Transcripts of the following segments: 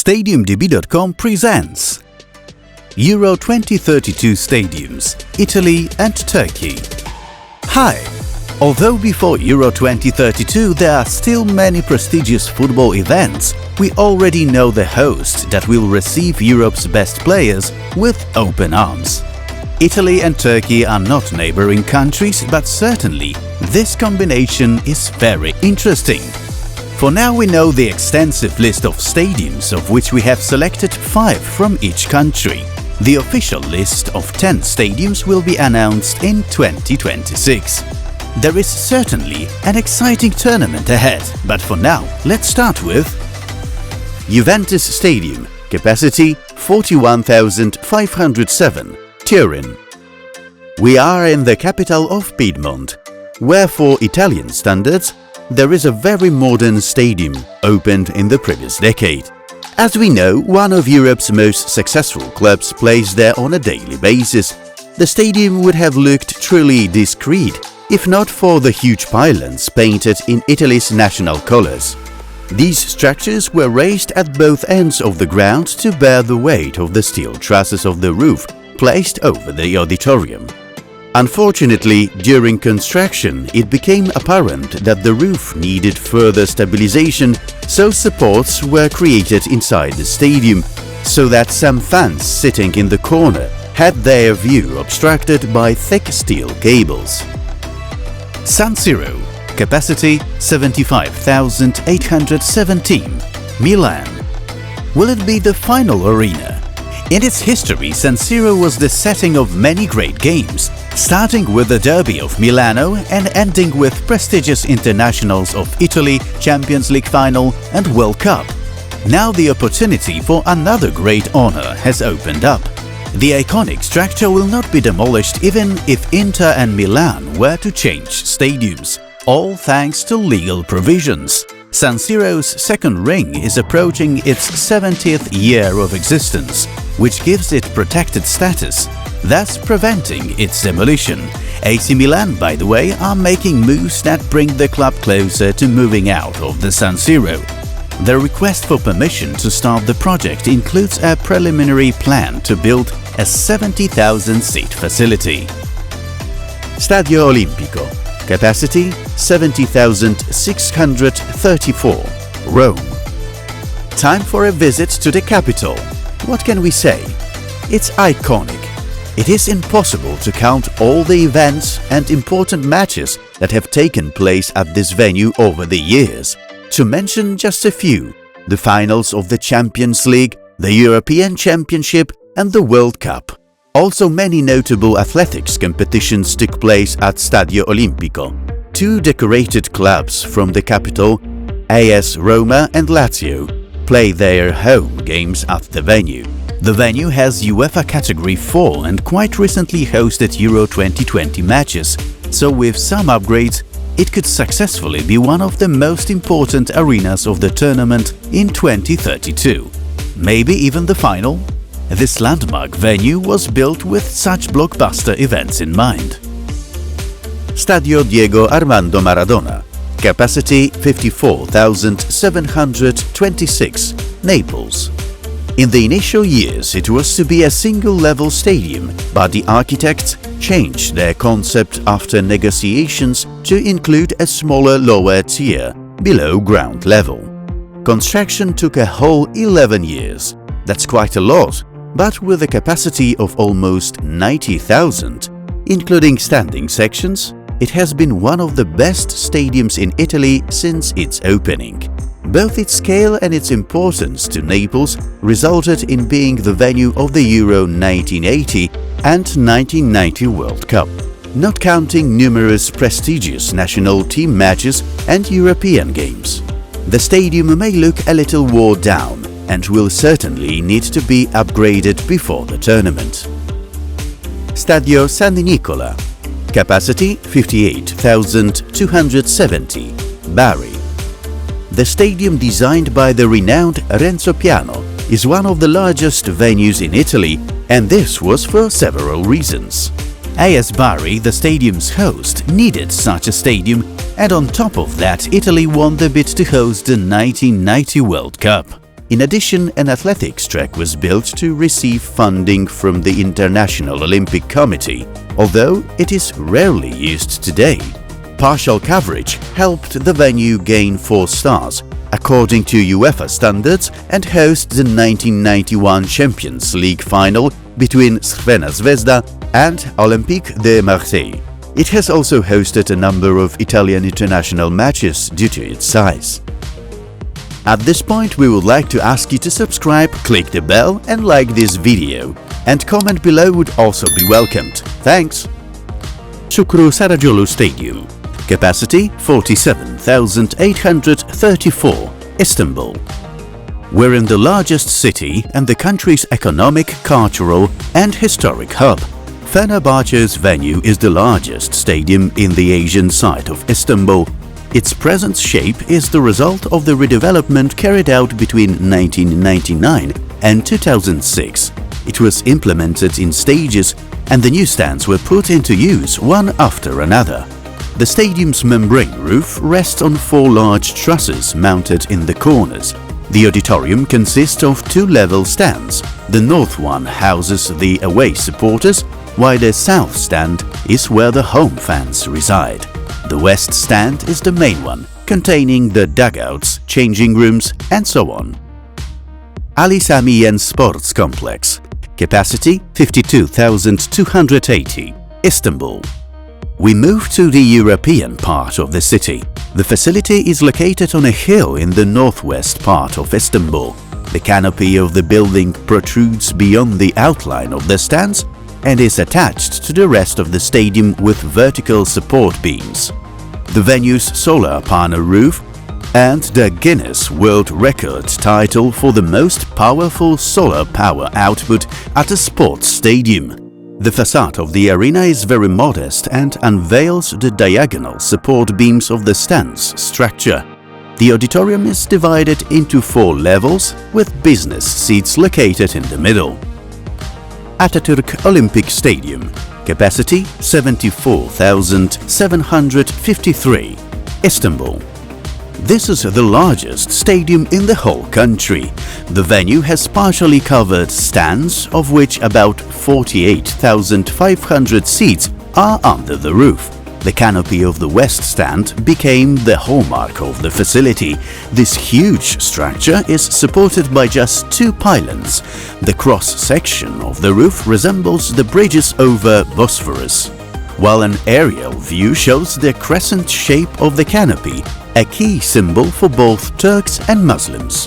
StadiumDB.com presents Euro 2032 Stadiums, Italy and Turkey. Hi! Although before Euro 2032 there are still many prestigious football events, we already know the host that will receive Europe's best players with open arms. Italy and Turkey are not neighboring countries, but certainly this combination is very interesting. For now we know the extensive list of stadiums, of which we have selected 5 from each country. The official list of 10 stadiums will be announced in 2026. There is certainly an exciting tournament ahead, but for now let's start with Juventus Stadium, capacity 41,507, Turin. We are in the capital of Piedmont, where for Italian standards there is a very modern stadium opened in the previous decade. As we know, one of Europe's most successful clubs plays there on a daily basis. The stadium would have looked truly discreet if not for the huge pylons painted in Italy's national colors. These structures were raised at both ends of the ground to bear the weight of the steel trusses of the roof placed over the auditorium. Unfortunately, during construction, it became apparent that the roof needed further stabilization, so supports were created inside the stadium, so that some fans sitting in the corner had their view obstructed by thick steel cables. San Siro, capacity 75,817, Milan. Will it be the final arena? In its history, San Siro was the setting of many great games, starting with the Derby of Milano and ending with prestigious internationals of Italy, Champions League final and World Cup. Now the opportunity for another great honor has opened up. The iconic structure will not be demolished even if Inter and Milan were to change stadiums, all thanks to legal provisions. San Siro's second ring is approaching its 70th year of existence, which gives it protected status, thus preventing its demolition. AC Milan, by the way, are making moves that bring the club closer to moving out of the San Siro. The request for permission to start the project includes a preliminary plan to build a 70,000-seat facility. Stadio Olimpico, capacity 70,634, Rome. Time for a visit to the capital. What can we say? It's iconic. It is impossible to count all the events and important matches that have taken place at this venue over the years. To mention just a few, the finals of the Champions League, the European Championship and the World Cup. Also many notable athletics competitions took place at Stadio Olimpico. 2 decorated clubs from the capital, AS Roma and Lazio, play their home games at the venue. The venue has UEFA Category 4 and quite recently hosted Euro 2020 matches, so with some upgrades, it could successfully be one of the most important arenas of the tournament in 2032. Maybe even the final? This landmark venue was built with such blockbuster events in mind. Stadio Diego Armando Maradona, capacity 54,726, Naples. In the initial years it was to be a single-level stadium, but the architects changed their concept after negotiations to include a smaller lower tier, below ground level. Construction took a whole 11 years. That's quite a lot, but with a capacity of almost 90,000, including standing sections, it has been one of the best stadiums in Italy since its opening. Both its scale and its importance to Naples resulted in being the venue of the Euro 1980 and 1990 World Cup, not counting numerous prestigious national team matches and European games. The stadium may look a little worn down and will certainly need to be upgraded before the tournament. Stadio San Nicola, capacity 58,270, Bari. The stadium designed by the renowned Renzo Piano is one of the largest venues in Italy, and this was for several reasons. AS Bari, the stadium's host, needed such a stadium, and on top of that Italy won the bid to host the 1990 World Cup. In addition, an athletics track was built to receive funding from the International Olympic Committee, although it is rarely used today. Partial coverage helped the venue gain 4 stars, according to UEFA standards, and host the 1991 Champions League final between Crvena Zvezda and Olympique de Marseille. It has also hosted a number of Italian international matches due to its size. At this point, we would like to ask you to subscribe, click the bell and like this video, and comment below would also be welcomed. Thanks! Şükrü Saracoğlu Stadium. Capacity 47,834, Istanbul. We're in the largest city and the country's economic, cultural and historic hub. Fenerbahçe's venue is the largest stadium in the Asian side of Istanbul. Its present shape is the result of the redevelopment carried out between 1999 and 2006. It was implemented in stages and the new stands were put into use one after another. The stadium's membrane roof rests on 4 large trusses mounted in the corners. The auditorium consists of 2 level stands. The north one houses the away supporters, while the south stand is where the home fans reside. The west stand is the main one, containing the dugouts, changing rooms and so on. Ali Sami Sports Complex. Capacity 52,280, Istanbul. We move to the European part of the city. The facility is located on a hill in the northwest part of Istanbul. The canopy of the building protrudes beyond the outline of the stands and is attached to the rest of the stadium with vertical support beams. The venue's solar panel roof and the Guinness World Records title for the most powerful solar power output at a sports stadium. The facade of the arena is very modest and unveils the diagonal support beams of the stands structure. The auditorium is divided into 4 levels with business seats located in the middle. Atatürk Olympic Stadium. Capacity 74,753, Istanbul. This is the largest stadium in the whole country. The venue has partially covered stands, of which about 48,500 seats are under the roof. The canopy of the west stand became the hallmark of the facility. This huge structure is supported by just 2 pylons. The cross-section of the roof resembles the bridges over Bosphorus, while an aerial view shows the crescent shape of the canopy, a key symbol for both Turks and Muslims.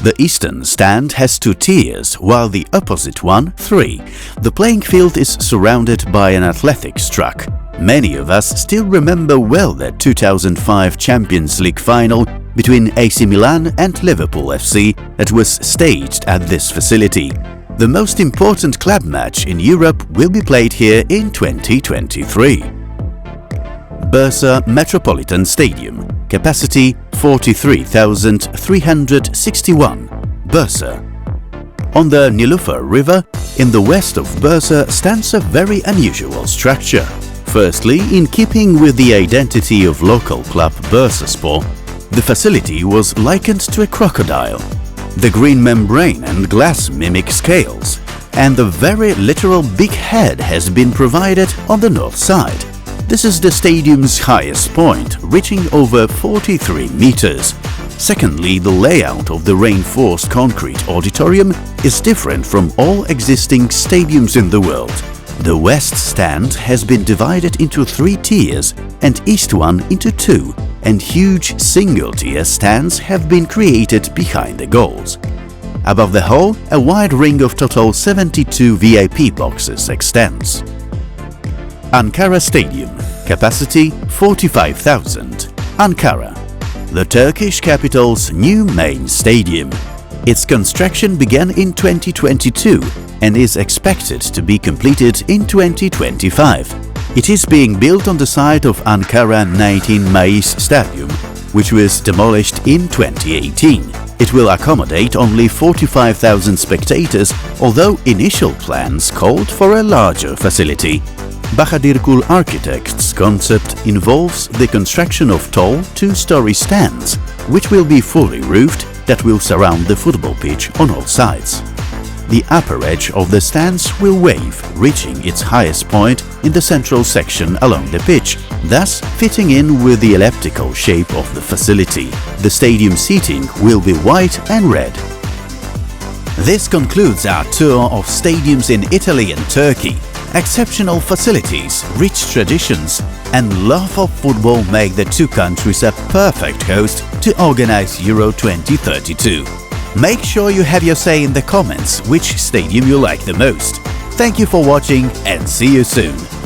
The eastern stand has 2 tiers, while the opposite one 3. The playing field is surrounded by an athletics track. Many of us still remember well the 2005 Champions League final between AC Milan and Liverpool FC that was staged at this facility. The most important club match in Europe will be played here in 2023. Bursa Metropolitan Stadium. Capacity 43,361, Bursa. On the Nilüfer River, in the west of Bursa, stands a very unusual structure. Firstly, in keeping with the identity of local club Bursaspor, the facility was likened to a crocodile. The green membrane and glass mimic scales, and the very literal big head has been provided on the north side. This is the stadium's highest point, reaching over 43 meters. Secondly, the layout of the reinforced concrete auditorium is different from all existing stadiums in the world. The west stand has been divided into 3 tiers and east one into 2, and huge single-tier stands have been created behind the goals. Above the whole, a wide ring of total 72 VIP boxes extends. Ankara Stadium. Capacity 45,000. Ankara. The Turkish capital's new main stadium. Its construction began in 2022 and is expected to be completed in 2025. It is being built on the site of Ankara 19 Mayıs Stadium, which was demolished in 2018. It will accommodate only 45,000 spectators, although initial plans called for a larger facility. Bahadirkul Architects' concept involves the construction of tall 2-story stands, which will be fully roofed, that will surround the football pitch on all sides. The upper edge of the stands will wave, reaching its highest point in the central section along the pitch, thus fitting in with the elliptical shape of the facility. The stadium seating will be white and red. This concludes our tour of stadiums in Italy and Turkey. Exceptional facilities, rich traditions, and love of football make the two countries a perfect host to organize Euro 2032. Make sure you have your say in the comments which stadium you like the most. Thank you for watching and see you soon.